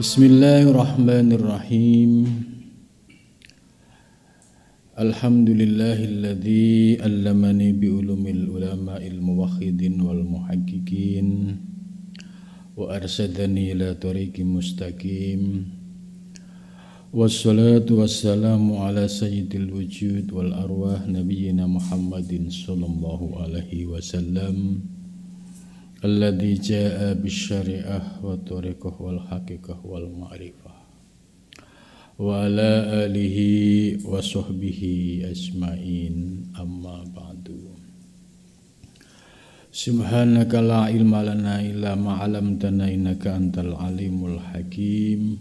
Bismillahirrahmanirrahim. Alhamdulillahilladzi allamani biulumil ulama'il muwahhidin wal muhaqqiqin wa arsadani ila tariqim mustaqim. Wassalatu wassalamu ala sayyidil wujud wal arwah nabiyyina Muhammadin sallallahu alaihi wasallam alladzi jaa bisyari'ah wa tariqah wal haqiqah wal ma'rifah wa ala alihi wa sahbihi ajmain, amma ba'du. Subhanaka la ilma lana illa ma 'allamtana innaka antal alimul hakim.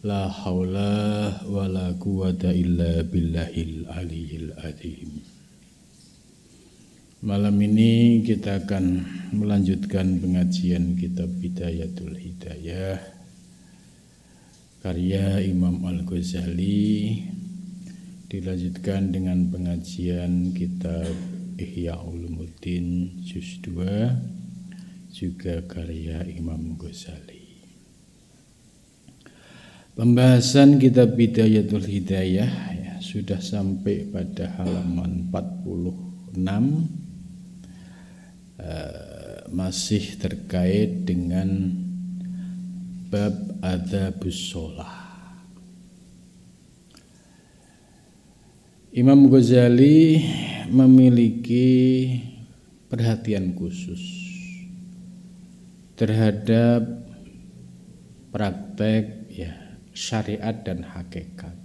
La haula wa la quwwata illa billahil aliyyil azim. Malam ini kita akan melanjutkan pengajian kitab Bidayatul Hidayah karya Imam Al-Ghazali, dilanjutkan dengan pengajian kitab Ihya Ulumuddin juz 2 juga karya Imam Ghazali. Pembahasan kitab Bidayatul Hidayah ya, sudah sampai pada halaman 46, masih terkait dengan bab adzabus shalah. Imam Ghazali memiliki perhatian khusus terhadap praktek ya syariat dan hakikat,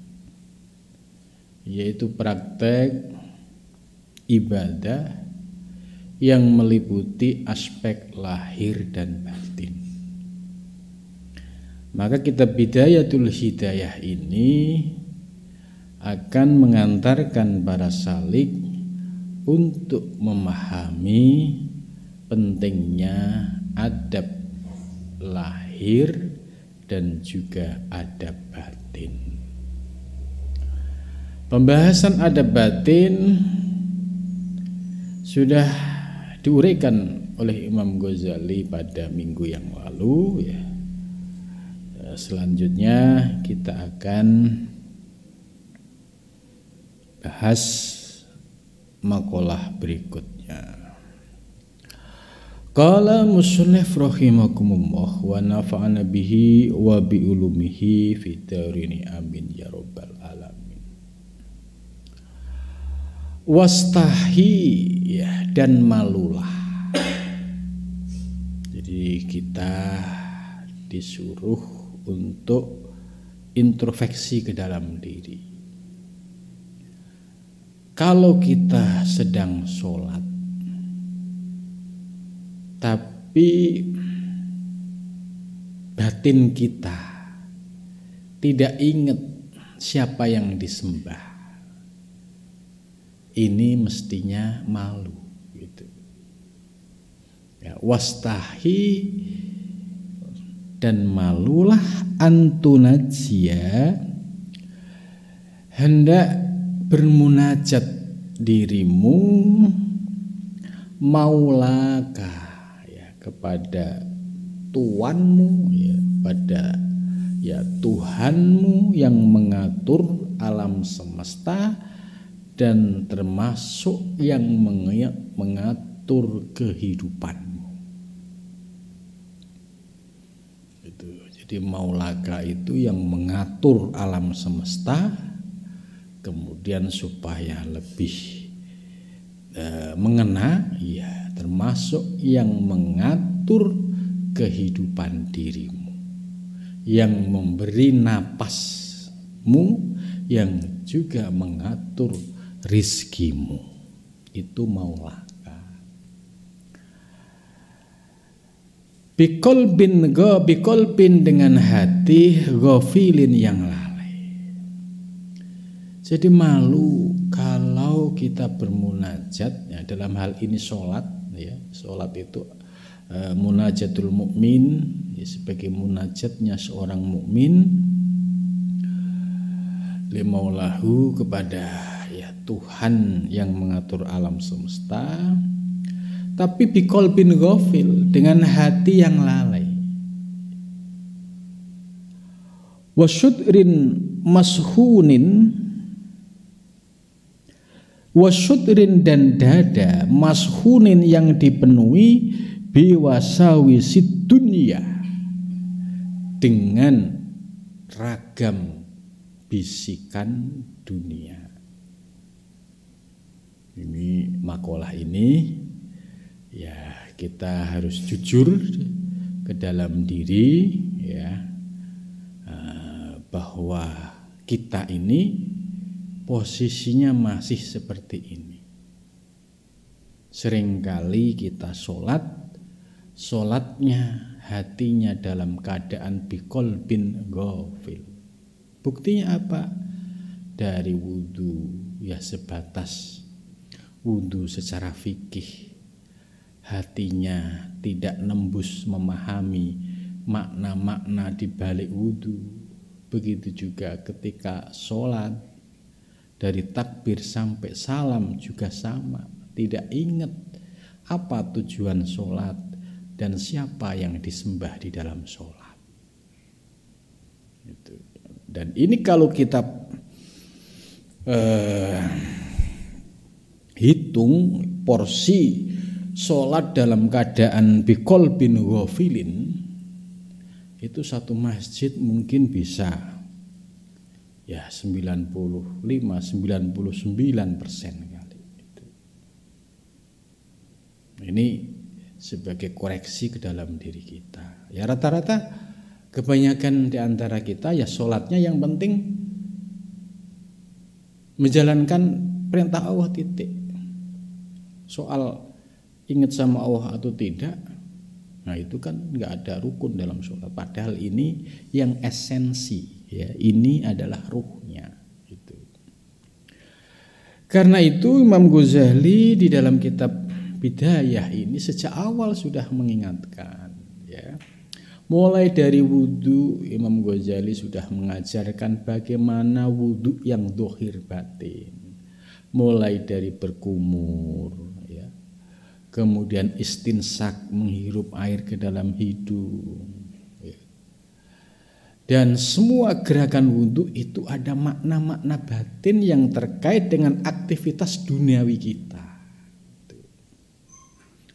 yaitu praktek ibadah yang meliputi aspek lahir dan batin. Maka kitab Bidayatul Hidayah ini akan mengantarkan para salik untuk memahami pentingnya adab lahir dan juga adab batin. Pembahasan adab batin sudah diuraikan oleh Imam Ghazali pada minggu yang lalu ya. Selanjutnya kita akan bahas makalah berikutnya. Qala musannif rahimakumullah wa nafa'ana bihi wa bi ulumihi fid darini amin ya rabbal alamin. Wastahi ya, dan malulah. Jadi kita disuruh untuk introspeksi ke dalam diri. Kalau kita sedang sholat tapi batin kita tidak ingat siapa yang disembah, ini mestinya malu gitu. Ya, wastahi dan malulah antunajia, hendak bermunajat dirimu maulaka ya, kepada tuanmu ya, pada ya Tuhanmu yang mengatur alam semesta dan termasuk yang mengatur kehidupanmu. Itu. Jadi maulaka itu yang mengatur alam semesta, kemudian supaya lebih mengena, ya termasuk yang mengatur kehidupan dirimu, yang memberi napasmu, yang juga mengatur rizkimu. Itu maulaka. Biqolbin dengan hati ghafilin yang lalai. Jadi malu kalau kita bermunajat ya, dalam hal ini sholat ya. Sholat itu munajatul mukmin ya, sebagai munajatnya seorang mukmin limaulahu, kepada ya Tuhan yang mengatur alam semesta, tapi biqolbin ghafil, dengan hati yang lalai. Wasyudrin dan dada mashunin yang dipenuhi biwasawisid dunia dengan ragam bisikan dunia. Ini makalah ini ya kita harus jujur ke dalam diri ya, bahwa kita ini posisinya masih seperti ini. Seringkali kita sholatnya hatinya dalam keadaan biqalbin ghafil. Buktinya apa? Dari wudu ya sebatas wudu secara fikih, hatinya tidak nembus memahami makna-makna di balik wudu. Begitu juga ketika sholat, dari takbir sampai salam juga sama, tidak ingat apa tujuan sholat dan siapa yang disembah di dalam sholat. Dan ini kalau kita hitung porsi sholat dalam keadaan biqalbin ghafilin, itu satu masjid mungkin bisa ya 95-99% kali itu. Ini sebagai koreksi ke dalam diri kita. Ya rata-rata kebanyakan di antara kita ya sholatnya yang penting menjalankan perintah Allah titik. Soal ingat sama Allah atau tidak, nah itu kan nggak ada rukun dalam sholat. Padahal ini yang esensi, ya ini adalah ruhnya. Gitu. Karena itu Imam Ghazali di dalam kitab Bidayah ini sejak awal sudah mengingatkan. Ya, mulai dari wudhu Imam Ghazali sudah mengajarkan bagaimana wudhu yang dohir batin. Mulai dari berkumur. Kemudian istinsak menghirup air ke dalam hidung. Dan semua gerakan wudhu itu ada makna-makna batin yang terkait dengan aktivitas duniawi kita.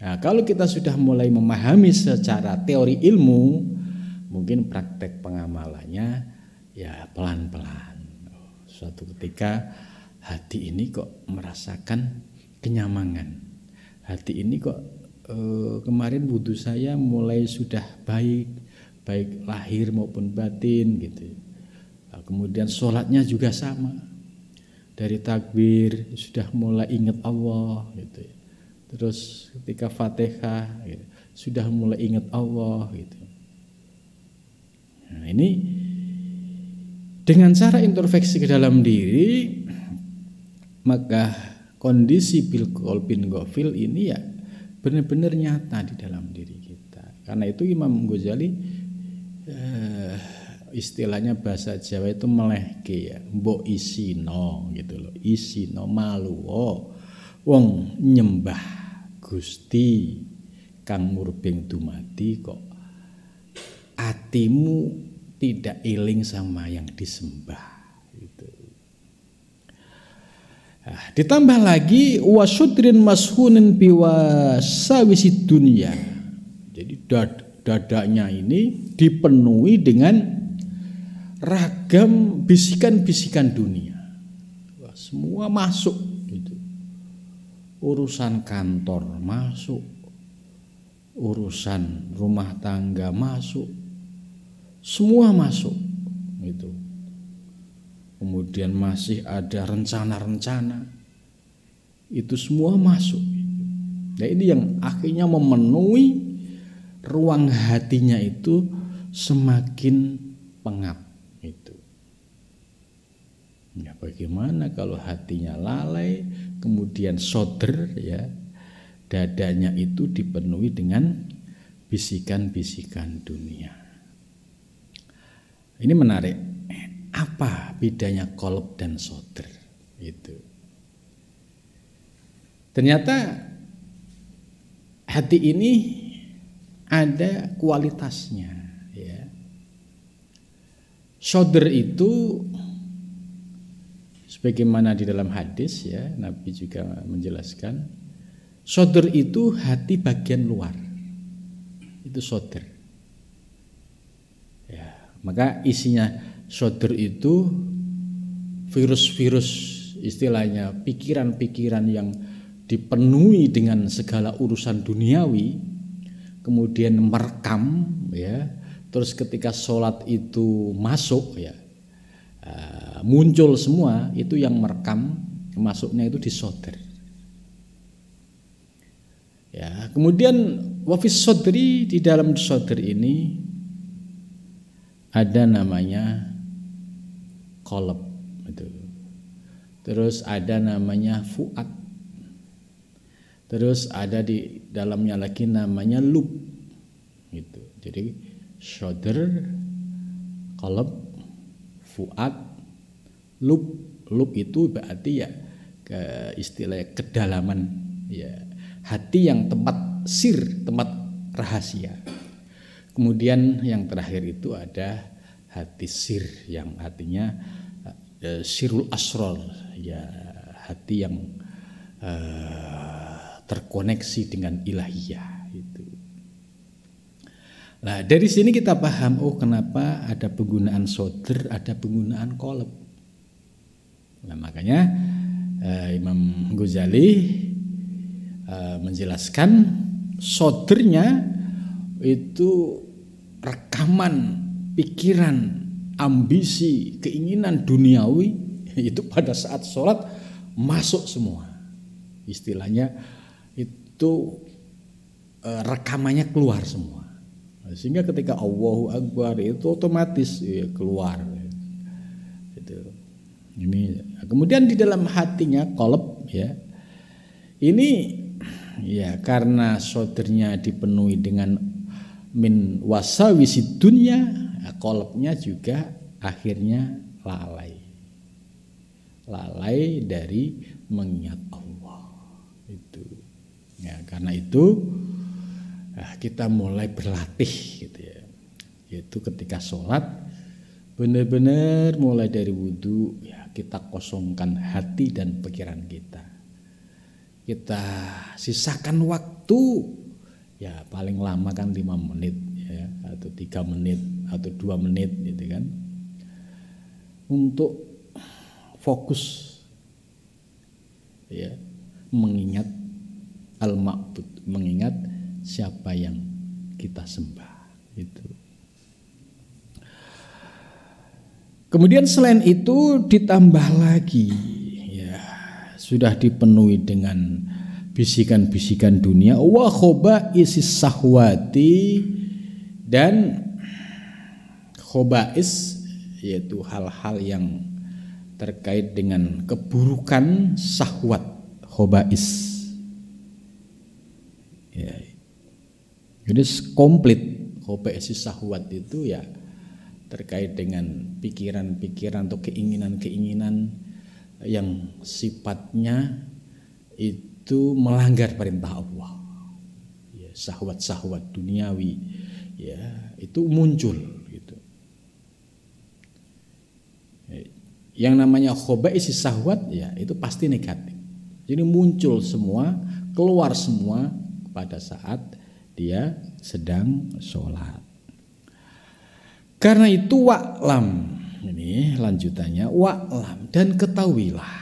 Nah, kalau kita sudah mulai memahami secara teori ilmu, mungkin praktek pengamalannya ya pelan-pelan. Suatu ketika hati ini kok merasakan kenyamanan. Hati ini kok kemarin wudhu saya mulai sudah baik lahir maupun batin gitu. Nah, kemudian sholatnya juga sama. Dari takbir sudah mulai ingat Allah gitu. Terus ketika Fatihah gitu, sudah mulai ingat Allah gitu. Nah, ini dengan cara introspeksi ke dalam diri, maka kondisi biqalbin ghafil ini ya benar-benar nyata di dalam diri kita. Karena itu Imam Ghazali istilahnya bahasa Jawa itu melehke ya, mbok isino gitu loh. Isino malu wong nyembah Gusti kang murbeng dumadi kok atimu tidak eling sama yang disembah. Ditambah lagi wasyudrin mashunin biwasawisid dunia. Jadi dadanya ini dipenuhi dengan ragam bisikan-bisikan dunia. Wah, semua masuk gitu. Urusan kantor masuk, urusan rumah tangga masuk, semua masuk gitu. Kemudian masih ada rencana-rencana, itu semua masuk. Nah ini yang akhirnya memenuhi ruang hatinya itu semakin pengap itu. Ya bagaimana kalau hatinya lalai, kemudian soder ya, dadanya itu dipenuhi dengan bisikan-bisikan dunia. Ini menarik. Apa bedanya qalb dan soder? Itu. Ternyata hati ini ada kualitasnya. Ya. Sodr itu sebagaimana di dalam hadis ya, Nabi juga menjelaskan, sodr itu hati bagian luar, itu sodr. Ya, maka isinya sodr itu virus-virus, istilahnya pikiran-pikiran yang dipenuhi dengan segala urusan duniawi, kemudian merekam ya. Terus ketika sholat itu masuk ya, muncul semua, itu yang merekam masuknya itu di sodr. Ya, kemudian wafis sodri, di dalam sodr ini ada namanya qalb itu. Terus ada namanya fuad. Terus ada di dalamnya lagi namanya lub gitu. Jadi sodr, qalb, fuad, lub. Lub itu berarti ya istilah kedalaman ya, hati yang tempat sir, tempat rahasia. Kemudian yang terakhir itu ada hati sir, yang artinya sirul asror ya, hati yang terkoneksi dengan ilahiyah itu. Nah, dari sini kita paham, oh kenapa ada penggunaan sodr, ada penggunaan qalb. Nah, makanya Imam Ghazali menjelaskan sodrnya itu rekaman pikiran, ambisi, keinginan duniawi itu pada saat sholat masuk semua. Istilahnya itu rekamannya keluar semua. Sehingga ketika Allahu Akbar itu otomatis ya, keluar. Itu. Ini kemudian di dalam hatinya qalb ya. Ini ya karena sodrnya dipenuhi dengan min wasawisid dunya, qalbnya juga akhirnya lalai dari mengingat Allah itu. Ya, karena itu kita mulai berlatih gitu ya, yaitu ketika sholat benar-benar mulai dari wudhu ya, kita kosongkan hati dan pikiran kita. Kita sisakan waktu ya paling lama kan 5 menit ya, atau 3 menit atau 2 menit gitu kan, untuk fokus ya mengingat al-ma'bud, mengingat siapa yang kita sembah itu. Kemudian selain itu ditambah lagi ya, sudah dipenuhi dengan bisikan-bisikan dunia, wa khobaisis sahwati, dan khobais yaitu hal-hal yang terkait dengan keburukan syahwat, khobais ya. Jadi komplit khobais syahwat itu ya terkait dengan pikiran-pikiran atau keinginan-keinginan yang sifatnya itu melanggar perintah Allah ya, syahwat-syahwat duniawi ya, itu muncul gitu. Yang namanya khobais syahwat ya itu pasti negatif. Jadi muncul semua, keluar semua pada saat dia sedang sholat. Karena itu wa'lam, ini lanjutannya, wa'lam, dan ketahuilah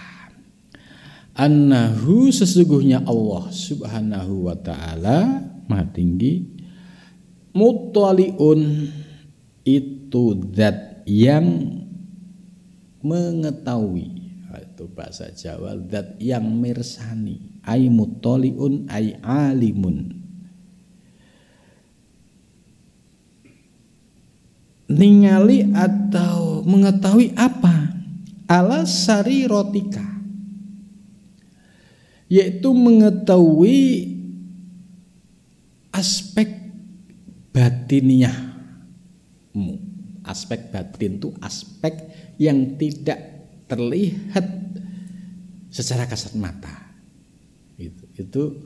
annahu, sesungguhnya Allah subhanahu wa ta'ala maha tinggi, muttaliun, itu zat yang mengetahui, itu bahasa Jawa, zat yang mirsani, ay muttaliun ay alimun, ningali atau mengetahui apa, ala sarirotika, yaitu mengetahui aspek batiniahmu. Aspek batin itu aspek yang tidak terlihat secara kasat mata. Itu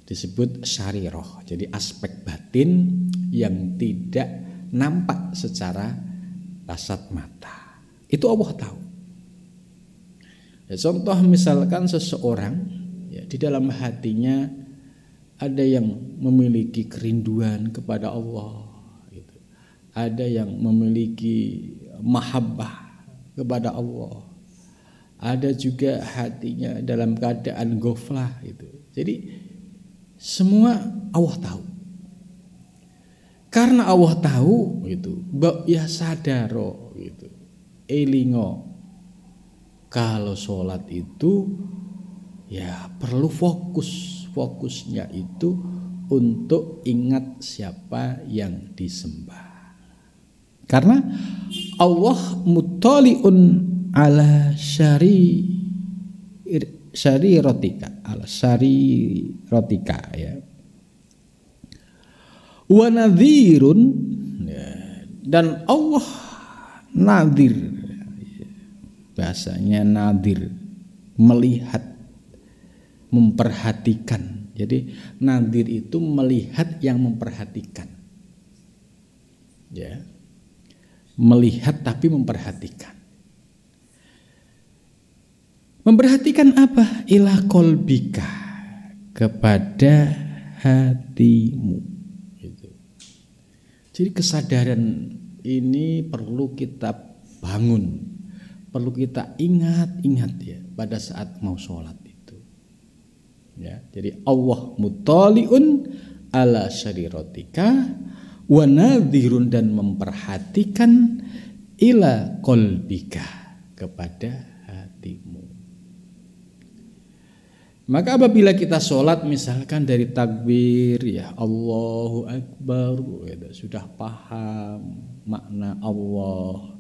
disebut syariroh. Jadi aspek batin yang tidak nampak secara kasat mata. Itu Allah tahu. Ya, contoh misalkan seseorang ya, di dalam hatinya ada yang memiliki kerinduan kepada Allah, gitu. Ada yang memiliki mahabbah kepada Allah. Ada juga hatinya dalam keadaan ghaflah, gitu. Jadi semua Allah tahu. Karena Allah tahu, gitu, ya sadaro, gitu, elingo. Kalau sholat itu ya perlu fokusnya itu untuk ingat siapa yang disembah. Karena Allah muttali'un ala syarirotika ya. Wa nadhirun ya, dan Allah nadir, bahasanya nadir, melihat, memperhatikan. Jadi nadir itu melihat yang memperhatikan, ya, melihat tapi memperhatikan. Memperhatikan apa? Ila qalbika, kepada hatimu. Gitu. Jadi kesadaran ini perlu kita bangun, perlu kita ingat ya pada saat mau sholat itu. Ya, jadi Allah muttali'un ala syarirotika wa nadhirun, dan memperhatikan ila qalbika, kepada hatimu. Maka apabila kita sholat misalkan dari takbir ya Allahu Akbar, ya, sudah paham makna Allah,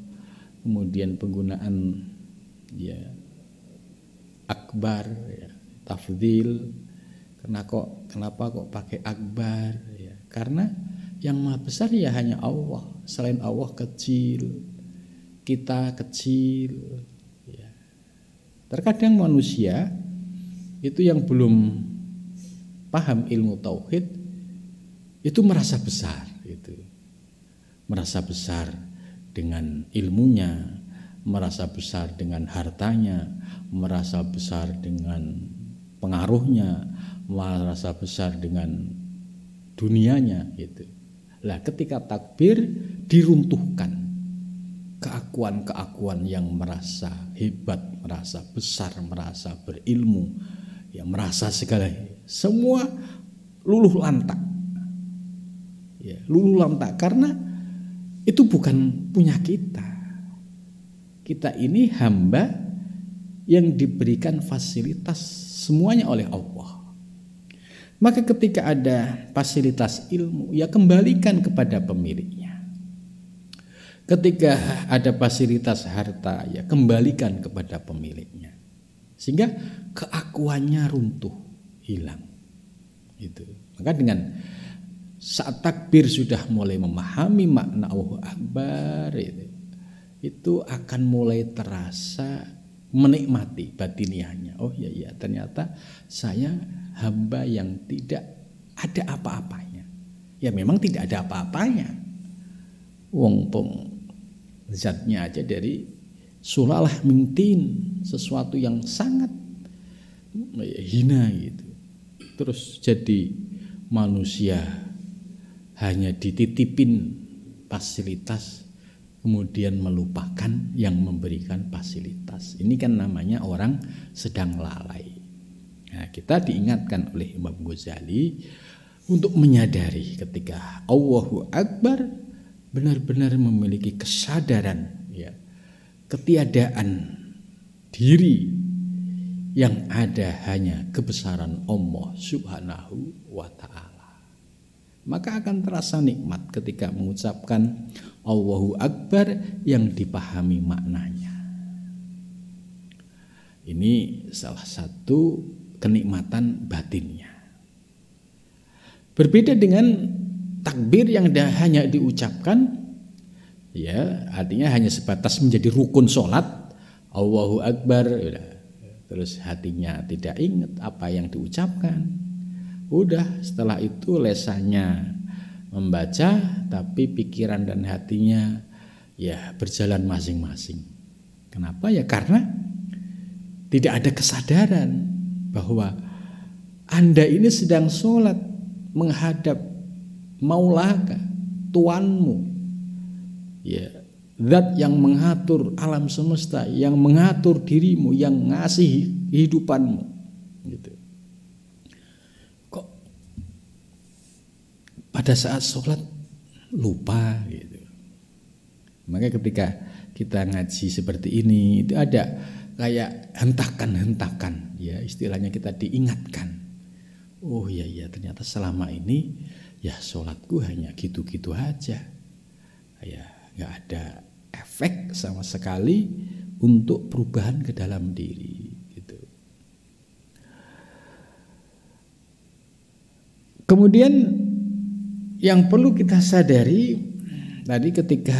kemudian penggunaan ya akbar ya, tafdhil, kenapa kok pakai akbar ya, karena yang maha besar ya hanya Allah, selain Allah kecil, kita kecil ya. Terkadang manusia itu yang belum paham ilmu tauhid itu merasa besar gitu. Merasa besar dengan ilmunya, merasa besar dengan hartanya, merasa besar dengan pengaruhnya, merasa besar dengan dunianya gitu. Lah ketika takbir diruntuhkan keakuan-keakuan yang merasa hebat, merasa besar, merasa berilmu, ya merasa segala, semua luluh lantak. Ya, luluh lantak karena itu bukan punya kita. Kita ini hamba yang diberikan fasilitas semuanya oleh Allah. Maka ketika ada fasilitas ilmu, ya kembalikan kepada pemiliknya. Ketika ada fasilitas harta, ya kembalikan kepada pemiliknya. Sehingga keakuannya runtuh, hilang. Itu. Maka dengan saat takbir sudah mulai memahami makna Allahu Akbar, itu akan mulai terasa menikmati batiniahnya. Oh iya, ternyata saya hamba yang tidak ada apa-apanya. Ya memang tidak ada apa-apanya. Wong zatnya aja dari sulalah mintin, sesuatu yang sangat hina gitu. Terus jadi manusia hanya dititipin fasilitas, kemudian melupakan yang memberikan fasilitas. Ini kan namanya orang sedang lalai. Nah, kita diingatkan oleh Imam Ghazali untuk menyadari ketika Allahu Akbar benar-benar memiliki kesadaran, ya, ketiadaan diri yang ada hanya kebesaran Allah Subhanahu wa ta'ala. Maka akan terasa nikmat ketika mengucapkan Allahu Akbar yang dipahami maknanya. Ini salah satu kenikmatan batinnya. Berbeda dengan takbir yang hanya diucapkan, ya artinya hanya sebatas menjadi rukun sholat, Allahu Akbar, terus hatinya tidak ingat apa yang diucapkan. Udah setelah itu lesannya membaca, tapi pikiran dan hatinya ya berjalan masing-masing. Kenapa? Ya karena tidak ada kesadaran bahwa Anda ini sedang sholat menghadap Maulaka, Tuanmu, ya, zat yang mengatur alam semesta, yang mengatur dirimu, yang ngasih kehidupanmu, gitu. Kok pada saat sholat lupa, gitu. Makanya ketika kita ngaji seperti ini, itu ada kayak hentakan-hentakan, ya, istilahnya kita diingatkan. Oh iya, ternyata selama ini ya sholatku hanya gitu-gitu aja, ya nggak ada efek sama sekali untuk perubahan ke dalam diri, gitu. Kemudian yang perlu kita sadari tadi, ketika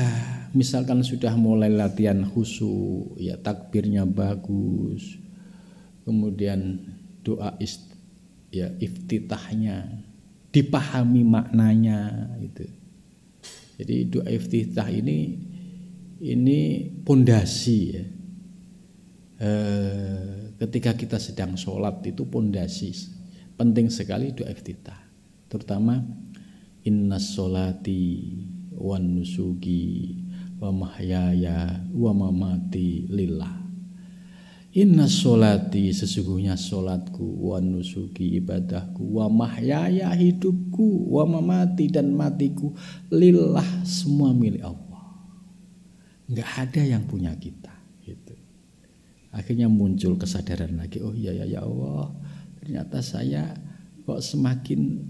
misalkan sudah mulai latihan khusyuk, ya takbirnya bagus, kemudian doa iftitahnya dipahami maknanya, gitu. Jadi doa iftitah ini pondasi, ya. Ketika kita sedang sholat itu pondasi penting sekali doa iftitah, terutama innas sholati wan nusuki wa mahyaya wa mamati lillah. Inna sholati, sesungguhnya sholatku, wa nusuki, ibadahku, wa mahyaya, hidupku, wa mamati, dan matiku, lillah, semua milik Allah. Nggak ada yang punya kita, gitu. Akhirnya muncul kesadaran lagi, oh iya ya Allah, ternyata saya kok semakin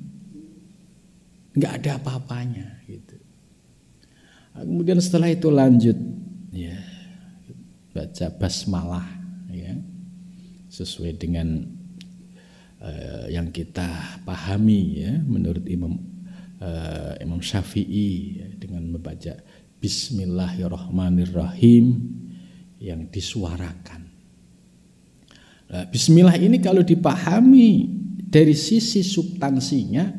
nggak ada apa-apanya, gitu. Kemudian setelah itu lanjut, ya, baca basmalah, ya, sesuai dengan yang kita pahami, ya, menurut Imam Syafi'i, ya, dengan membaca Bismillahirrahmanirrahim yang disuarakan. Nah, Bismillah ini kalau dipahami dari sisi substansinya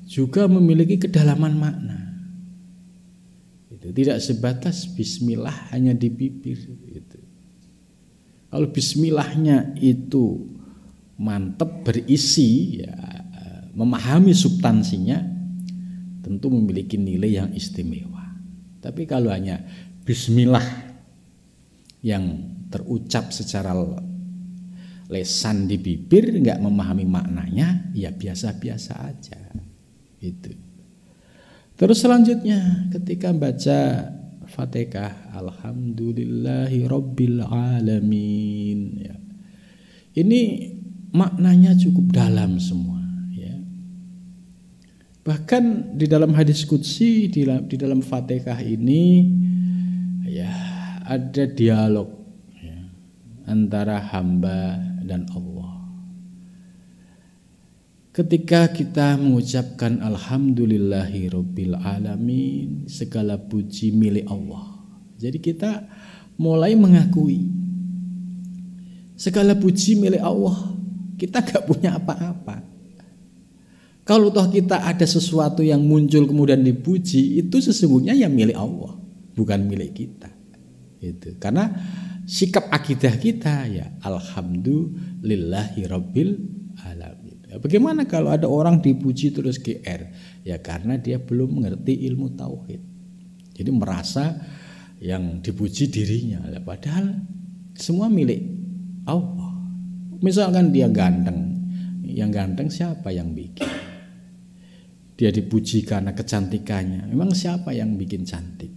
juga memiliki kedalaman makna. Itu tidak sebatas Bismillah hanya di bibir, gitu. Kalau bismillahnya itu mantap, berisi, ya, memahami substansinya, tentu memiliki nilai yang istimewa. Tapi kalau hanya bismillah yang terucap secara lesan di bibir, nggak memahami maknanya, ya biasa-biasa aja, gitu. Terus selanjutnya ketika baca Fatihah, alhamdulillahi rabbil alamin, ya. Ini maknanya cukup dalam semua, ya. Bahkan di dalam hadis qudsi, di dalam Fatihah ini, ya, ada dialog, ya, antara hamba dan Allah. Ketika kita mengucapkan alhamdulillahi rabbil alamin, segala puji milik Allah. Jadi kita mulai mengakui segala puji milik Allah. Kita gak punya apa-apa. Kalau toh kita ada sesuatu yang muncul kemudian dipuji, itu sesungguhnya ya milik Allah, bukan milik kita. Itu karena sikap akidah kita, ya alhamdulillahi rabbil alamin. Bagaimana kalau ada orang dipuji terus GR? Ya karena dia belum mengerti ilmu tauhid. Jadi merasa yang dipuji dirinya, padahal semua milik Allah. Misalkan dia ganteng, yang ganteng siapa yang bikin? Dia dipuji karena kecantikannya. Memang siapa yang bikin cantik?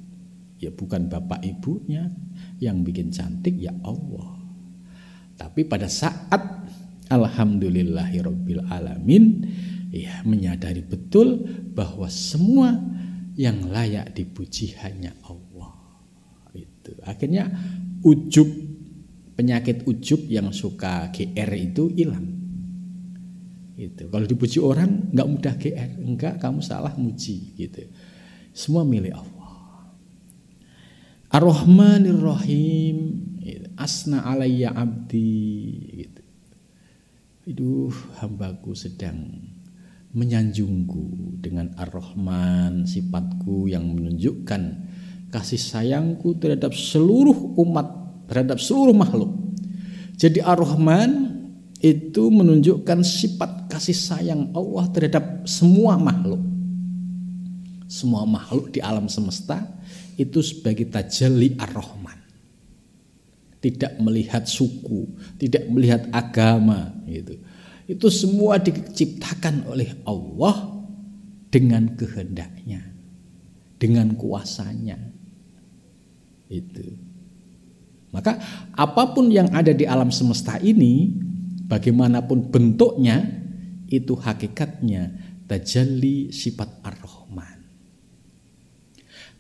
Ya bukan bapak ibunya, yang bikin cantik ya Allah. Tapi pada saat alhamdulillahirabbil alamin, ya menyadari betul bahwa semua yang layak dipuji hanya Allah. Itu akhirnya ujub, penyakit ujub yang suka GR itu hilang. Itu kalau dipuji orang nggak mudah GR, enggak, kamu salah muji, gitu. Semua milik Allah. Ar-Rahmanir-Rahim, asna alayya abdi, gitu. Aduh, hambaku sedang menyanjungku dengan Ar-Rahman, sifatku yang menunjukkan kasih sayangku terhadap seluruh umat, terhadap seluruh makhluk. Jadi Ar-Rahman itu menunjukkan sifat kasih sayang Allah terhadap semua makhluk. Semua makhluk di alam semesta itu sebagai tajalli Ar-Rahman. Tidak melihat suku, tidak melihat agama gitu. Itu semua diciptakan oleh Allah dengan kehendaknya, dengan kuasanya. Itu. Maka apapun yang ada di alam semesta ini, bagaimanapun bentuknya, itu hakikatnya tajalli sifat Ar-Rahman.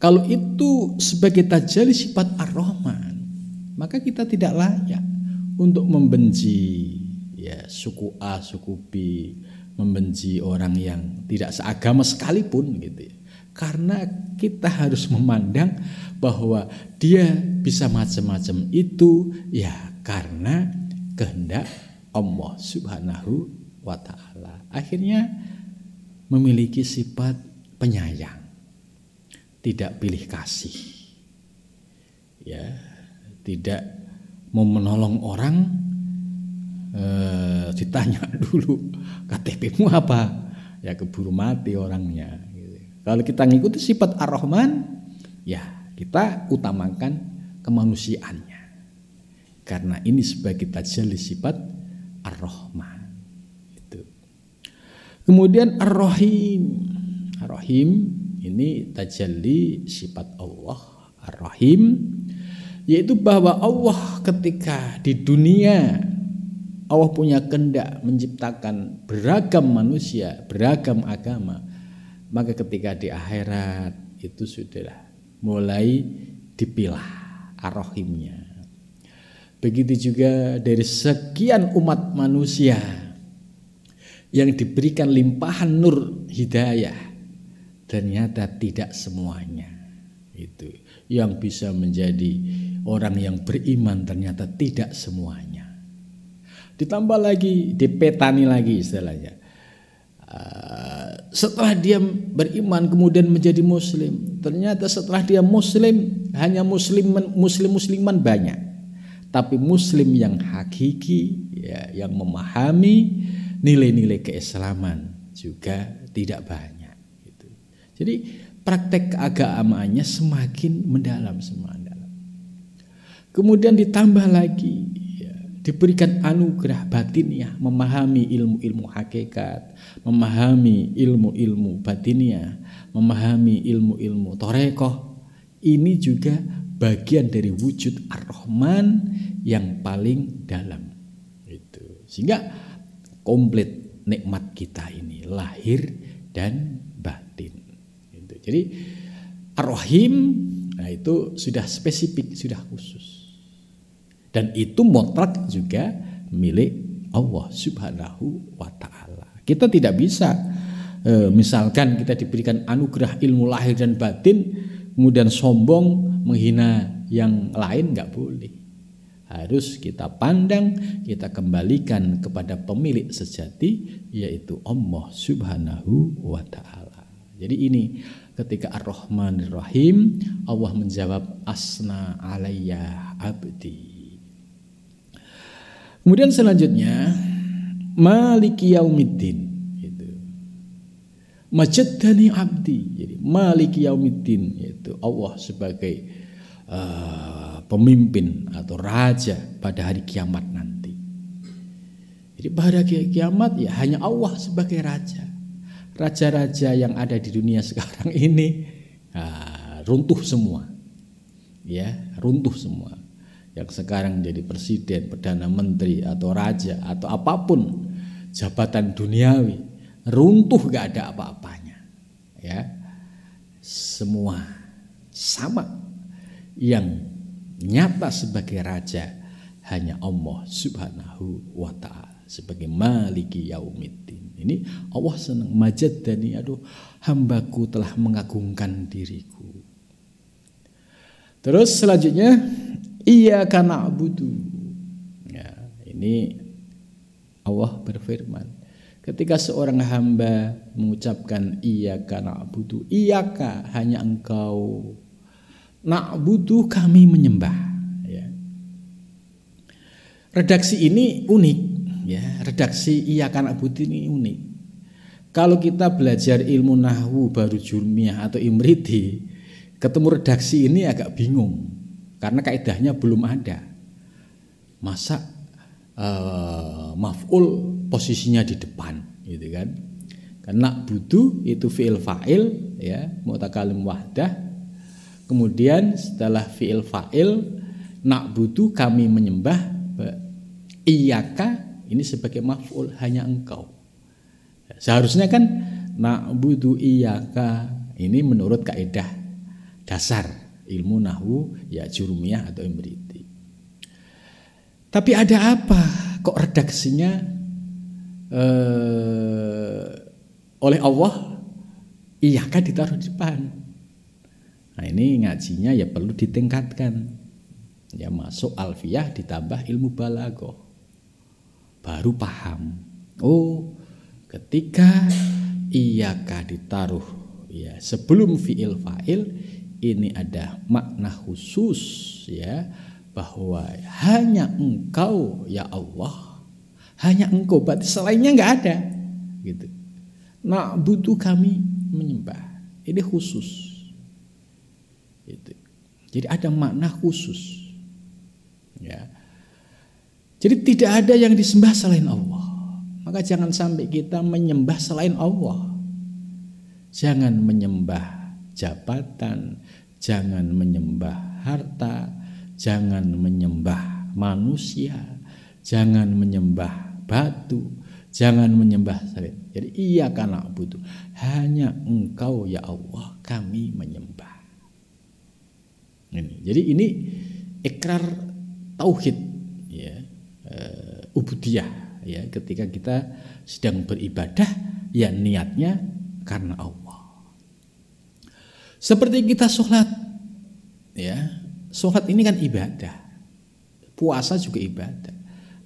Kalau itu sebagai tajalli sifat Ar-Rahman, maka kita tidak layak untuk membenci ya suku A, suku B, membenci orang yang tidak seagama sekalipun gitu ya. Karena kita harus memandang bahwa dia bisa macam-macam itu ya karena kehendak Allah Subhanahu wa ta'ala. Akhirnya memiliki sifat penyayang, tidak pilih kasih, ya, tidak mau menolong orang. Ditanya dulu KTP-mu apa, ya keburu mati orangnya. Kalau kita ngikuti sifat Ar-Rahman, ya kita utamakan kemanusiaannya. Karena ini sebagai tajalli sifat Ar-Rahman. Itu. Kemudian Ar-Rahim. Ar-Rahim ini tajalli sifat Allah. Ar-Rahim yaitu bahwa Allah ketika di dunia Allah punya kehendak menciptakan beragam manusia, beragam agama. Maka ketika di akhirat itu sudah mulai dipilah Ar-Rahimnya. Begitu juga dari sekian umat manusia yang diberikan limpahan nur hidayah, ternyata tidak semuanya itu yang bisa menjadi orang yang beriman, ternyata tidak semuanya. Ditambah lagi, dipetani lagi istilahnya. Setelah dia beriman kemudian menjadi muslim, ternyata setelah dia muslim hanya musliman banyak, tapi muslim yang hakiki ya, yang memahami nilai-nilai keislaman juga tidak banyak gitu. Jadi praktek keagamaannya semakin mendalam, kemudian ditambah lagi diberikan anugerah batiniah, memahami ilmu-ilmu hakikat, memahami ilmu-ilmu batiniah, memahami ilmu-ilmu torekoh. Ini juga bagian dari wujud Ar-Rahman yang paling dalam. Itu. Sehingga komplit nikmat kita ini lahir dan batin. Itu. Jadi Ar-Rahim, nah itu sudah spesifik, sudah khusus. Dan itu mutlak juga milik Allah Subhanahu wa ta'ala. Kita tidak bisa misalkan kita diberikan anugerah ilmu lahir dan batin kemudian sombong menghina yang lain, nggak boleh. Harus kita pandang, kita kembalikan kepada pemilik sejati yaitu Allah Subhanahu wa ta'ala. Jadi ini ketika Ar-Rahman Ar-Rahim, Allah menjawab asna alayya abdi. Kemudian selanjutnya Maliki Yaumiddin itu. Majaddani abdi. Jadi Maliki Yaumiddin yaitu Allah sebagai pemimpin atau raja pada hari kiamat nanti. Jadi pada hari kiamat ya hanya Allah sebagai raja. Raja-raja yang ada di dunia sekarang ini runtuh semua. Ya, runtuh semua. Yang sekarang jadi presiden, perdana menteri atau raja atau apapun jabatan duniawi, runtuh gak ada apa-apanya. Ya, semua sama. Yang nyata sebagai raja hanya Allah Subhanahu wa ta'ala sebagai Maliki Yaumiddin. Ini Allah senang, majaddani, aduh hambaku telah mengagungkan diriku. Terus selanjutnya Iyyaka na'budu. Ya, ini Allah berfirman, ketika seorang hamba mengucapkan iyyaka na'budu, iyyaka hanya engkau, na'budu kami menyembah. Ya. Redaksi ini unik, ya. Redaksi iyyaka na'budu ini unik. Kalau kita belajar ilmu nahwu baru jurmiyah atau imriti, ketemu redaksi ini agak bingung karena kaidahnya belum ada. Masa maf'ul posisinya di depan, gitu kan? Karena budu itu fi'il fa'il, ya, mutakalim wahdah. Kemudian setelah fi'il fa'il, na'budu kami menyembah, iyyaka ini sebagai maf'ul hanya engkau. Seharusnya kan na'budu iyyaka ini menurut kaidah dasar ilmu nahwu ya jurumiyah atau imriti. Tapi ada apa kok redaksinya oleh Allah iyyaka ditaruh di depan. Nah ini ngajinya ya perlu ditingkatkan. Ya masuk alfiyah ditambah ilmu balaghah. Baru paham. Oh, ketika iyyaka ditaruh ya sebelum fi'il fa'il ini ada makna khusus ya bahwa hanya engkau ya Allah, hanya engkau, berarti selainnya nggak ada gitu. Na'budu kami menyembah, ini khusus gitu. Jadi ada makna khusus ya. Jadi tidak ada yang disembah selain Allah. Maka jangan sampai kita menyembah selain Allah. Jangan menyembah jabatan, jangan menyembah harta, jangan menyembah manusia, jangan menyembah batu, jangan menyembah salib. Jadi iyyaka na'budu, hanya engkau ya Allah kami menyembah. Jadi ini ikrar tauhid ya, ubudiyah ya, ketika kita sedang beribadah ya niatnya karena Allah. Seperti kita sholat ya, sholat ini kan ibadah, puasa juga ibadah,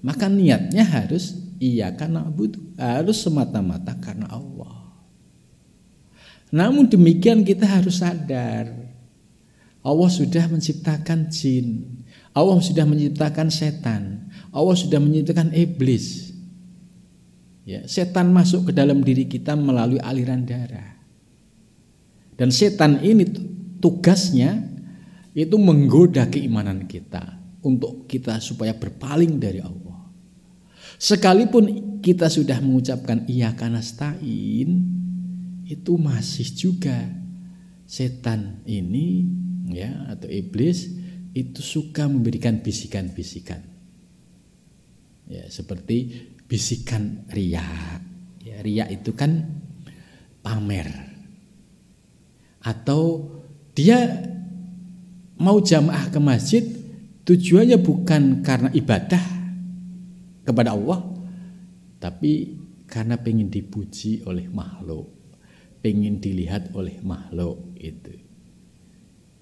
maka niatnya harus iyyaka na'budu, harus semata-mata karena Allah. Namun demikian kita harus sadar Allah sudah menciptakan jin, Allah sudah menciptakan setan, Allah sudah menciptakan iblis. Ya, setan masuk ke dalam diri kita melalui aliran darah. Dan setan ini tugasnya itu menggoda keimanan kita untuk kita supaya berpaling dari Allah. Sekalipun kita sudah mengucapkan iyyaka nasta'in, itu masih juga setan ini ya atau iblis itu suka memberikan bisikan-bisikan. Ya, seperti bisikan riya. Ya, riya itu kan pamer. Atau dia mau jamaah ke masjid tujuannya bukan karena ibadah kepada Allah, tapi karena pengen dipuji oleh makhluk, pengen dilihat oleh makhluk itu.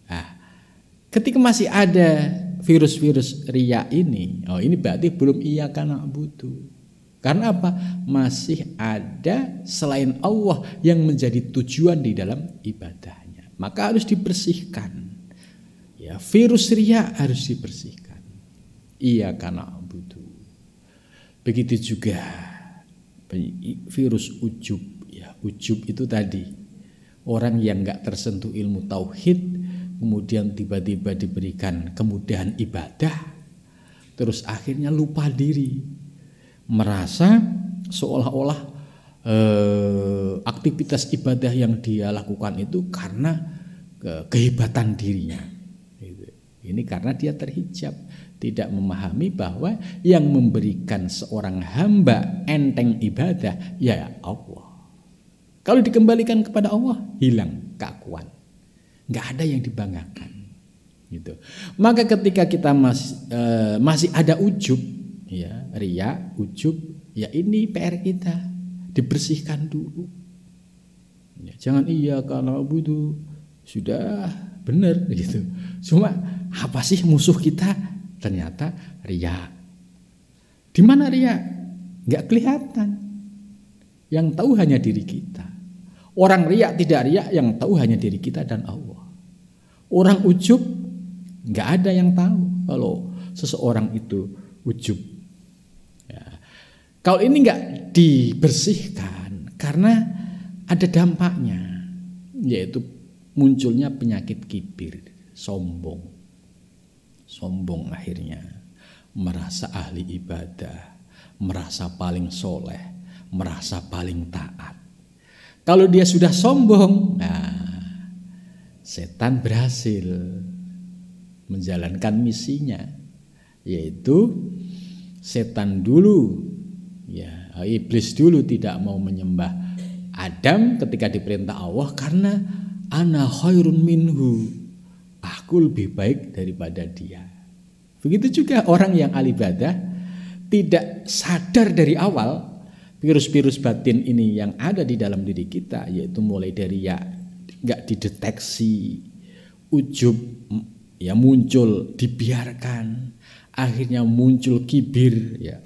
Nah, ketika masih ada virus-virus riya ini, oh ini berarti belum iyyaka na'budu. Karena apa? Masih ada selain Allah yang menjadi tujuan di dalam ibadahnya. Maka harus dibersihkan. Ya, virus riya harus dibersihkan. Iyyaka na'budu. Begitu juga virus ujub. Ya, ujub itu tadi orang yang nggak tersentuh ilmu tauhid, kemudian tiba-tiba diberikan kemudahan ibadah, terus akhirnya lupa diri, merasa seolah-olah aktivitas ibadah yang dia lakukan itu karena kehebatan dirinya. Ini karena dia terhijab, tidak memahami bahwa yang memberikan seorang hamba enteng ibadah ya Allah. Kalau dikembalikan kepada Allah, hilang keakuan, nggak ada yang dibanggakan. Gitu. Maka ketika kita masih ada ujub, ya riya, ujub, ya ini PR kita dibersihkan dulu. Ya, jangan iyyaka na'budu sudah benar gitu. Cuma apa sih musuh kita? Ternyata riya. Di mana riya? Nggak kelihatan. Yang tahu hanya diri kita. Orang riya tidak riya, yang tahu hanya diri kita dan Allah. Orang ujub nggak ada yang tahu kalau seseorang itu ujub. Ya. Kalau ini nggak dibersihkan karena ada dampaknya, yaitu munculnya penyakit kibir, sombong akhirnya merasa ahli ibadah, merasa paling soleh, merasa paling taat. Kalau dia sudah sombong, setan berhasil menjalankan misinya, yaitu setan dulu, ya iblis dulu tidak mau menyembah Adam ketika diperintah Allah karena ana khairun minhu, aku lebih baik daripada dia. Begitu juga orang yang ahli ibadah tidak sadar dari awal virus-virus batin ini yang ada di dalam diri kita, yaitu mulai dari nggak dideteksi, ujub ya muncul, dibiarkan, akhirnya muncul kibir, ya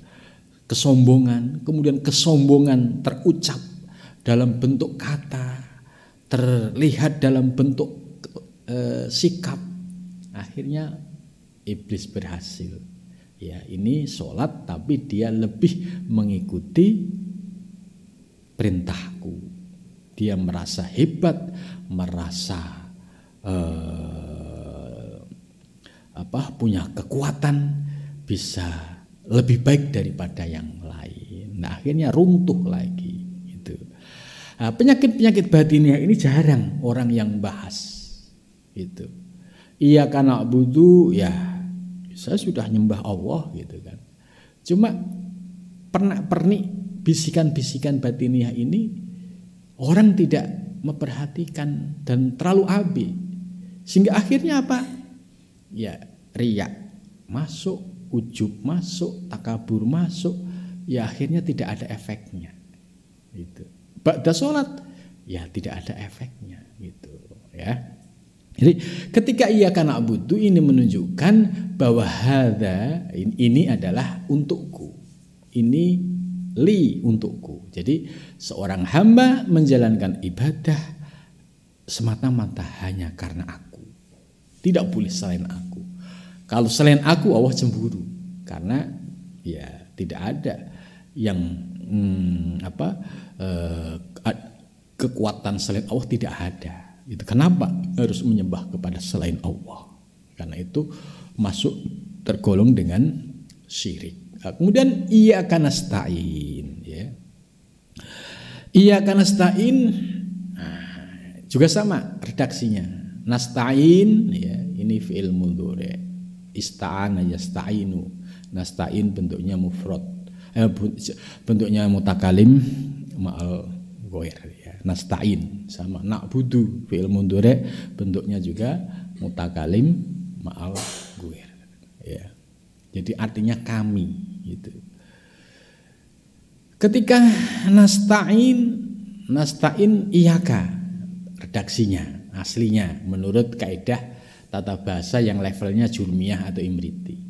kesombongan, kemudian kesombongan terucap dalam bentuk kata, terlihat dalam bentuk sikap, akhirnya iblis berhasil. Ya, ini sholat tapi dia lebih mengikuti perintahku. Dia merasa hebat, merasa punya kekuatan, bisa lebih baik daripada yang lain. Nah, akhirnya runtuh lagi. Gitu. Nah, penyakit-penyakit batiniah ini jarang orang yang bahas. Gitu. Iya karena butuh ya. Saya sudah nyembah Allah gitu kan. Cuma pernik bisikan-bisikan batiniah ini orang tidak memperhatikan dan terlalu abai. Sehingga akhirnya apa? Ya riya masuk, ujub masuk, takabur masuk, ya akhirnya tidak ada efeknya. Gitu. Ba'da sholat ya tidak ada efeknya gitu ya. Jadi ketika ia kana butuh ini menunjukkan bahwa hadza ini adalah untukku. Ini li untukku. Jadi seorang hamba menjalankan ibadah semata-mata hanya karena aku. Tidak boleh selain aku. Kalau selain aku Allah cemburu. Karena ya tidak ada yang kekuatan selain Allah tidak ada. Itu kenapa harus menyembah kepada selain Allah? Karena itu masuk tergolong dengan syirik. Nah, kemudian iyyaka nasta'in, ya. Iyyaka nasta'in juga sama redaksinya. Nasta'in, ya, ini fi'il mudhari. Ista'ana yasta'inu. Nasta'in bentuknya mufrad. Bentuknya mutakalim ma'al ghair, ya. Nasta'in sama na'budu fi'il mudhari bentuknya juga mutakalim ma'al ghair, ya. Jadi artinya kami gitu. Ketika nasta'in iyaka redaksinya aslinya menurut kaidah tata bahasa yang levelnya jurmiyah atau imriti.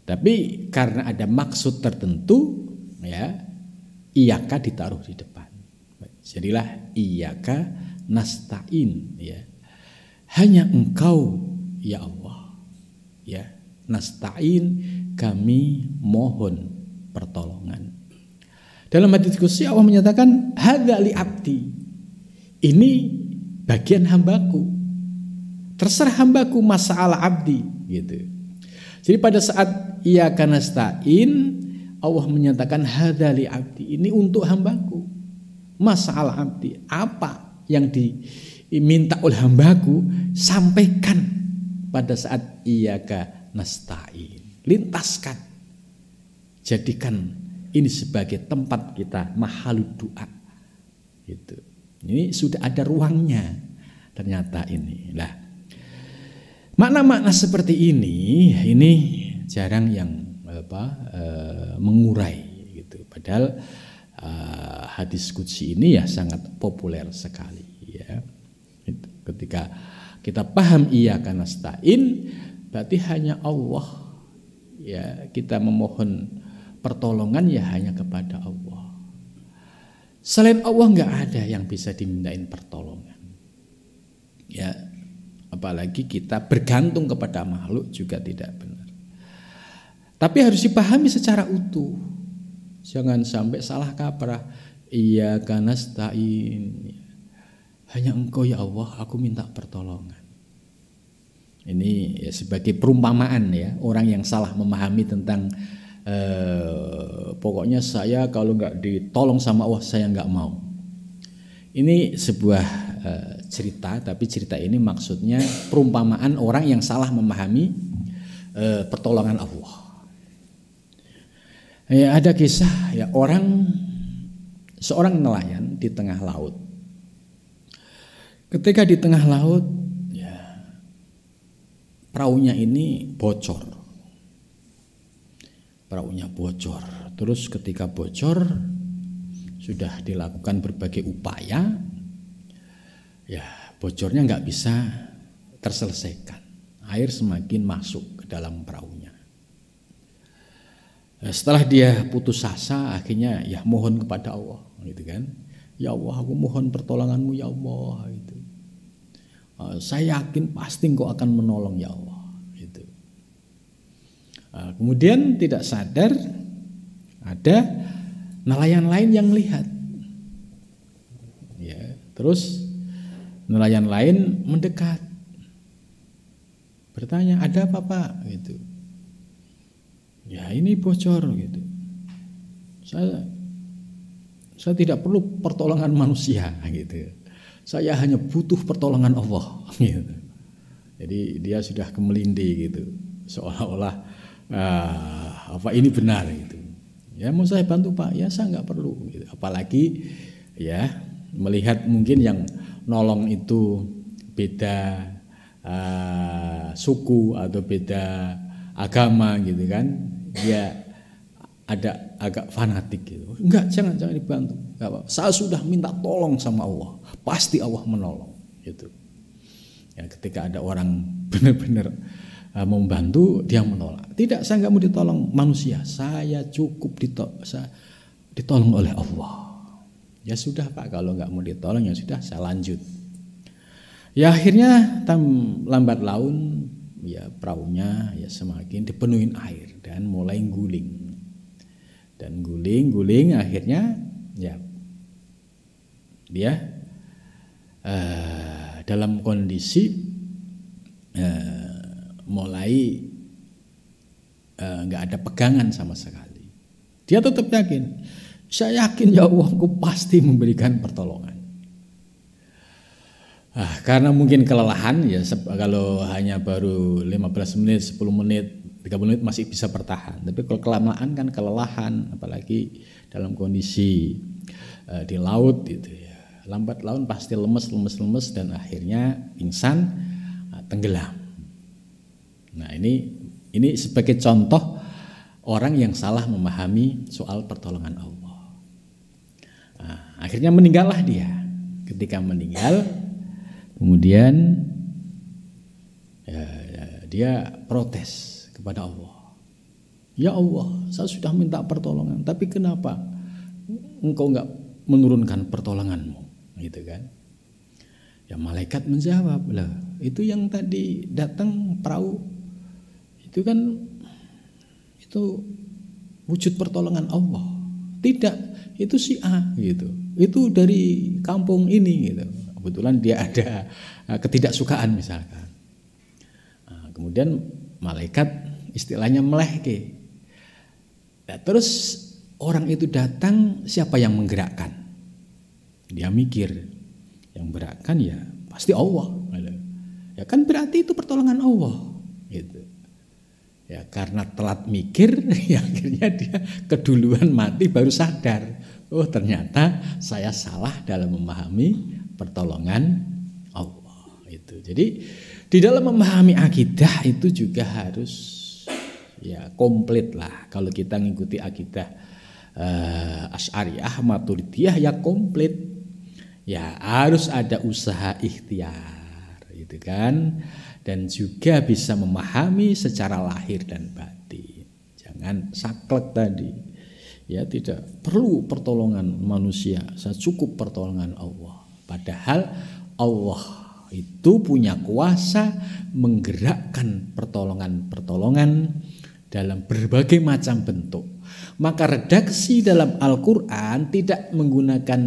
Tapi karena ada maksud tertentu, ya, iyaka ditaruh di depan. Jadilah iyyaka nasta'in, ya. Hanya engkau ya Allah, ya. Nasta'in kami mohon pertolongan. Dalam hadits qudsi Allah menyatakan hadza li abdi. Ini bagian hambaku. Terserah hambaku masalah abdi gitu. Jadi pada saat iyyaka nasta'in Allah menyatakan hadza li abdi. Ini untuk hambaku. Masalah abdi, apa yang diminta oleh hambaku sampaikan pada saat iyyaka nasta'in. Lintaskan, jadikan ini sebagai tempat kita mahalud doa gitu. Ini sudah ada ruangnya ternyata ini. Nah, makna-makna seperti ini jarang yang mengurai gitu. Padahal hadis qudsi ini ya sangat populer sekali, ya. Ketika kita paham iyyaka nasta'in berarti hanya Allah, ya, kita memohon pertolongan ya hanya kepada Allah. Selain Allah nggak ada yang bisa dimintain pertolongan, ya. apalagi kita bergantung kepada makhluk juga tidak benar. Tapi harus dipahami secara utuh. Jangan sampai salah kaprah. Iyyaka nasta'in. Hanya Engkau ya Allah, aku minta pertolongan. Ini ya sebagai perumpamaan ya, orang yang salah memahami tentang pokoknya saya kalau nggak ditolong sama Allah saya nggak mau. Ini sebuah cerita, tapi cerita ini maksudnya perumpamaan orang yang salah memahami pertolongan Allah. Ya, ada kisah ya seorang nelayan di tengah laut. Ketika di tengah laut, ya perahunya ini bocor. Perahunya bocor. Terus ketika bocor, sudah dilakukan berbagai upaya, ya bocornya nggak bisa terselesaikan. Air semakin masuk ke dalam perahunya. Setelah dia putus asa, akhirnya ya mohon kepada Allah, gitu kan? Ya Allah, aku mohon pertolonganmu ya Allah, gitu. Saya yakin pasti Engkau akan menolong ya Allah, gitu. Kemudian tidak sadar ada nelayan lain yang melihat. Ya, terus nelayan lain mendekat, bertanya, ada apa Pak? Gitu. Ya ini bocor gitu. Saya tidak perlu pertolongan manusia gitu. Saya hanya butuh pertolongan Allah gitu. Jadi dia sudah kemelindi gitu. Seolah-olah apa ini benar gitu. Ya mau saya bantu Pak? Ya saya nggak perlu gitu. Apalagi ya melihat mungkin yang nolong itu beda suku atau beda agama gitu kan. Dia ada agak fanatik gitu. Enggak, jangan dibantu. Enggak apa-apa. Saya sudah minta tolong sama Allah. Pasti Allah menolong gitu. Ya, ketika ada orang benar-benar mau membantu, dia menolak. Tidak, saya enggak mau ditolong manusia. Saya cukup ditolong oleh Allah. Ya sudah Pak, kalau enggak mau ditolong ya sudah, saya lanjut. Ya akhirnya lambat laun ya perahunya ya semakin dipenuhin air dan mulai guling. Dan guling akhirnya ya dia dalam kondisi mulai nggak ada pegangan sama sekali. Dia tetap yakin, saya yakin ya Allah, aku pasti memberikan pertolongan. Karena mungkin kelelahan ya, kalau hanya baru 15 menit, 10 menit, 30 menit masih bisa bertahan. Tapi kalau kelamaan kan kelelahan, apalagi dalam kondisi di laut gitu ya. Lambat laun pasti lemes dan akhirnya pingsan, tenggelam. Nah, ini sebagai contoh orang yang salah memahami soal pertolongan Allah. Akhirnya meninggallah dia. Ketika meninggal, kemudian dia protes kepada Allah. Ya Allah, saya sudah minta pertolongan, tapi kenapa Engkau enggak menurunkan pertolonganmu? Gitu kan? Ya malaikat menjawab, lah itu yang tadi datang perahu itu kan itu wujud pertolongan Allah. Tidak, itu si A gitu. Itu dari kampung ini gitu. Kebetulan dia ada ketidaksukaan misalkan. Kemudian malaikat istilahnya melehke. Nah, terus orang itu datang, siapa yang menggerakkan? Dia mikir, yang menggerakkan ya pasti Allah. Ya kan berarti itu pertolongan Allah gitu. Ya karena telat mikir, ya akhirnya dia keduluan mati baru sadar. Oh ternyata saya salah dalam memahami pertolongan Allah itu. Jadi di dalam memahami akidah itu juga harus ya komplit lah. Kalau kita ngikuti akidah Asy'ariyah, Maturidiyah ya komplit. Ya harus ada usaha ikhtiar gitu kan. Dan juga bisa memahami secara lahir dan batin. Jangan saklek tadi. Ya tidak perlu pertolongan manusia, saya cukup pertolongan Allah. Padahal Allah itu punya kuasa menggerakkan pertolongan-pertolongan dalam berbagai macam bentuk. Maka redaksi dalam Al-Quran tidak menggunakan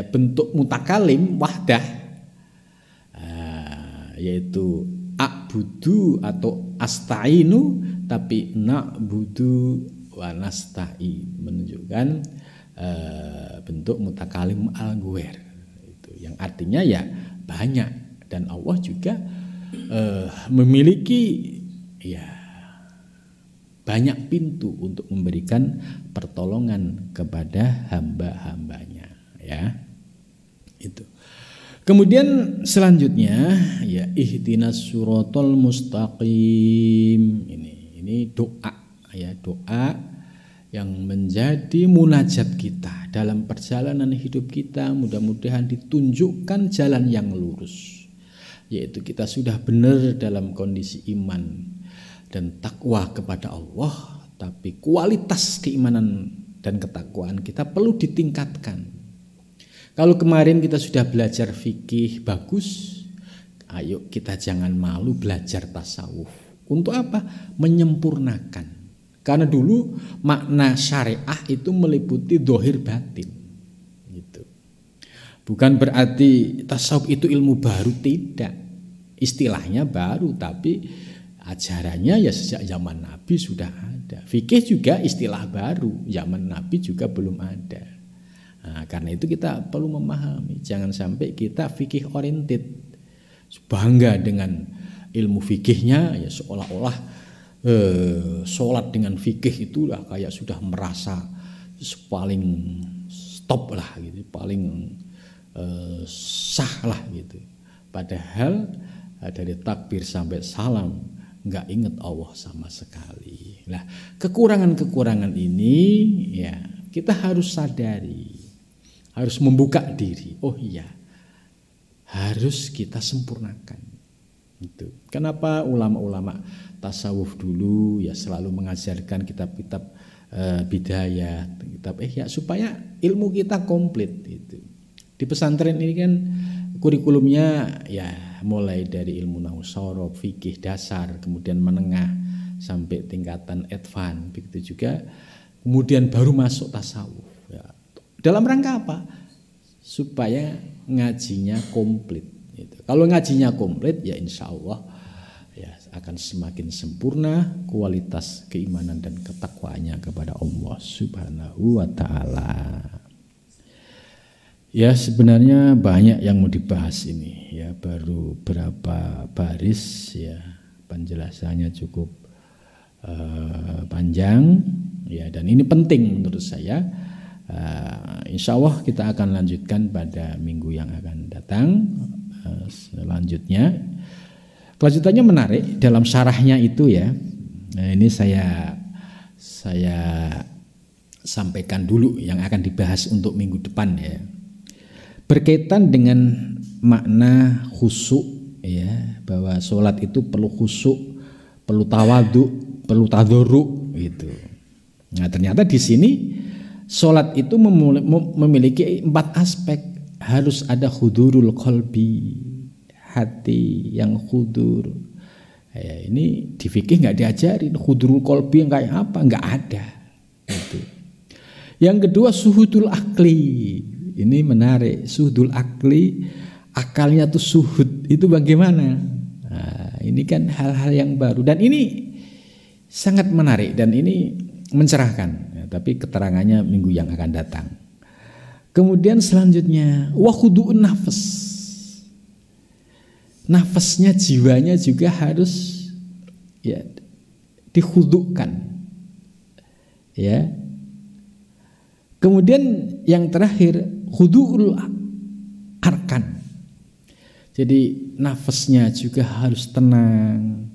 bentuk mutakalim wahdah, yaitu a'budu atau asta'inu, tapi na'budu wa nasta'in, menunjukkan bentuk mutakalim al-ghair, itu yang artinya ya banyak, dan Allah juga memiliki banyak pintu untuk memberikan pertolongan kepada hamba-hambanya, ya. Itu. Kemudian selanjutnya ya ihdinas siratal mustaqim. Ini doa, ya, doa yang menjadi munajat kita dalam perjalanan hidup kita. Mudah-mudahan ditunjukkan jalan yang lurus, yaitu kita sudah benar dalam kondisi iman dan takwa kepada Allah, tapi kualitas keimanan dan ketakwaan kita perlu ditingkatkan. Kalau kemarin kita sudah belajar fikih bagus, ayo kita jangan malu belajar tasawuf. Untuk apa? Menyempurnakan. Karena dulu makna syariah itu meliputi zahir batin. Gitu. Bukan berarti tasawuf itu ilmu baru, tidak. Istilahnya baru, tapi ajarannya ya sejak zaman Nabi sudah ada. Fikih juga istilah baru, zaman Nabi juga belum ada. Nah, karena itu kita perlu memahami, jangan sampai kita fikih oriented, bangga dengan ilmu fikihnya, ya seolah-olah sholat dengan fikih itulah kayak sudah merasa paling stop lah gitu, paling sah lah gitu. Padahal dari takbir sampai salam nggak ingat Allah sama sekali. Nah, kekurangan-kekurangan ini ya kita harus sadari. Harus membuka diri. Oh iya, harus kita sempurnakan. Itu. Kenapa ulama-ulama tasawuf dulu ya selalu mengajarkan kitab-kitab bidayah, kitab supaya ilmu kita komplit. Itu. Di pesantren ini kan kurikulumnya ya mulai dari ilmu nahwu shorof, fikih dasar, kemudian menengah sampai tingkatan advance, begitu juga. Kemudian baru masuk tasawuf. Ya. Dalam rangka apa? Supaya ngajinya komplit. Gitu. Kalau ngajinya komplit, ya insya Allah ya akan semakin sempurna kualitas keimanan dan ketakwaannya kepada Allah Subhanahu wa Ta'ala. Ya sebenarnya banyak yang mau dibahas ini. Ya baru berapa baris ya penjelasannya cukup panjang. Ya dan ini penting menurut saya. Insya Allah kita akan lanjutkan pada minggu yang akan datang. Selanjutnya kelanjutannya menarik dalam syarahnya itu ya. Nah, ini saya sampaikan dulu yang akan dibahas untuk minggu depan ya. Berkaitan dengan makna khusyuk ya, bahwa sholat itu perlu khusyuk, perlu tawadhu, perlu tadharru gitu. Nah ternyata di sini sholat itu memiliki 4 aspek. Harus ada hudurul qalbi, hati yang hudur. Ya, ini di fikih nggak diajarin hudurul qalbi yang kayak apa, nggak ada. Gitu. Yang kedua suhudul akli. Ini menarik, suhudul akli, akalnya tuh suhud. Itu bagaimana? Nah, ini kan hal-hal yang baru dan ini sangat menarik dan ini mencerahkan. Ya, tapi keterangannya minggu yang akan datang. Kemudian selanjutnya wa khudu'un nafas. Nafasnya, jiwanya juga harus ya dikhudukkan. Ya. Kemudian yang terakhir khudu'ul arkan. Jadi nafasnya juga harus tenang.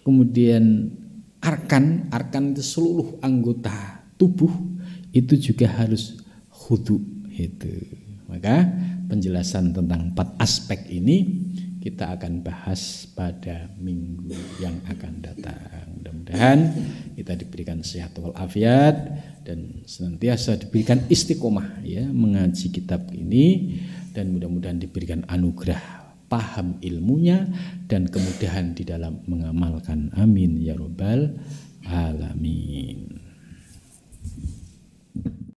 Kemudian arkan itu seluruh anggota tubuh itu juga harus khudu' itu. Maka penjelasan tentang 4 aspek ini kita akan bahas pada minggu yang akan datang. Mudah-mudahan kita diberikan sehat walafiat dan senantiasa diberikan istiqomah ya mengaji kitab ini dan mudah-mudahan diberikan anugerah paham ilmunya, dan kemudahan di dalam mengamalkan. Amin ya rabbal alamin.